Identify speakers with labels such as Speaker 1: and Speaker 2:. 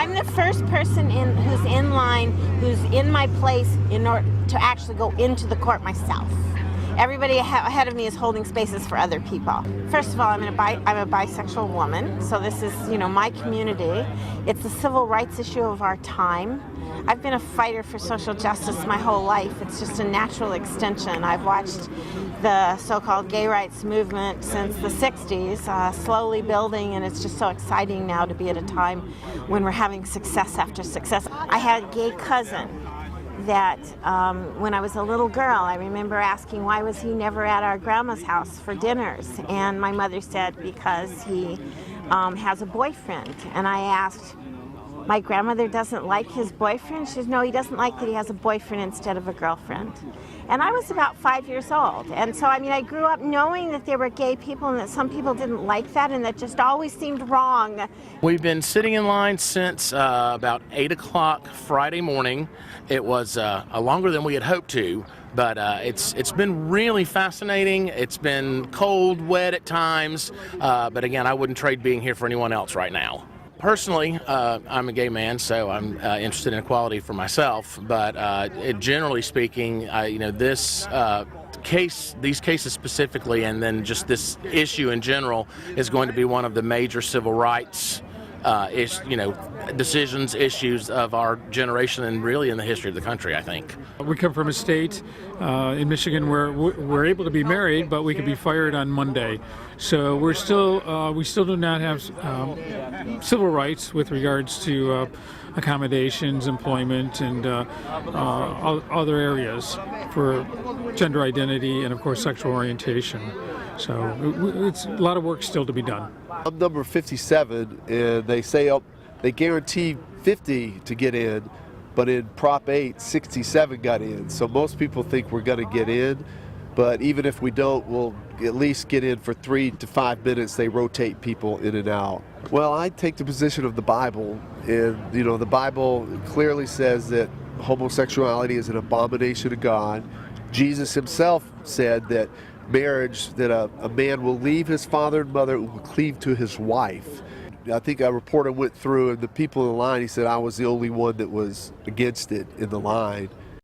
Speaker 1: I'm the first person who's in line, who's in my place in order to actually go into the court myself. Everybody ahead of me is holding spaces for other people. First of all, I'm a bisexual woman, so this is, my community. It's a civil rights issue of our time. I've been a fighter for social justice my whole life. It's just a natural extension. I've watched the so-called gay rights movement since the 60s, slowly building, and it's just so exciting now to be at a time when we're having success after success. I had a gay cousin that when I was a little girl, I remember asking why was he never at our grandma's house for dinners, and my mother said because he has a boyfriend. And I asked, my grandmother doesn't like his boyfriend? She says, no, he doesn't like that he has a boyfriend instead of a girlfriend. And I was about 5 years old, and so I grew up knowing that there were gay people and that some people didn't like that, and that just always seemed wrong.
Speaker 2: We've been sitting in line since about 8 o'clock Friday morning. It was longer than we had hoped to, but it's been really fascinating. It's been cold, wet at times, but again, I wouldn't trade being here for anyone else right now. Personally, I'm a gay man, so I'm interested in equality for myself, but generally speaking, these cases specifically, and then just this issue in general, is going to be one of the major civil rights decisions, issues of our generation, and really in the history of the country, I think.
Speaker 3: We come from a state in Michigan where we're able to be married, but we could be fired on Monday. So we still do not have civil rights with regards to accommodations, employment, and other areas for gender identity and, of course, sexual orientation. So it's a lot of work still to be done.
Speaker 4: I'm number 57, and they say they guarantee 50 to get in, but in Prop 8, 67 got in. So most people think we're going to get in, but even if we don't, we'll at least get in for 3 to 5 minutes. They rotate people in and out. Well, I take the position of the Bible, and the Bible clearly says that homosexuality is an abomination to God. Jesus himself said that marriage, that a man will leave his father and mother and will cleave to his wife. I think a reporter went through, and the people in the line, he said I was the only one that was against it in the line.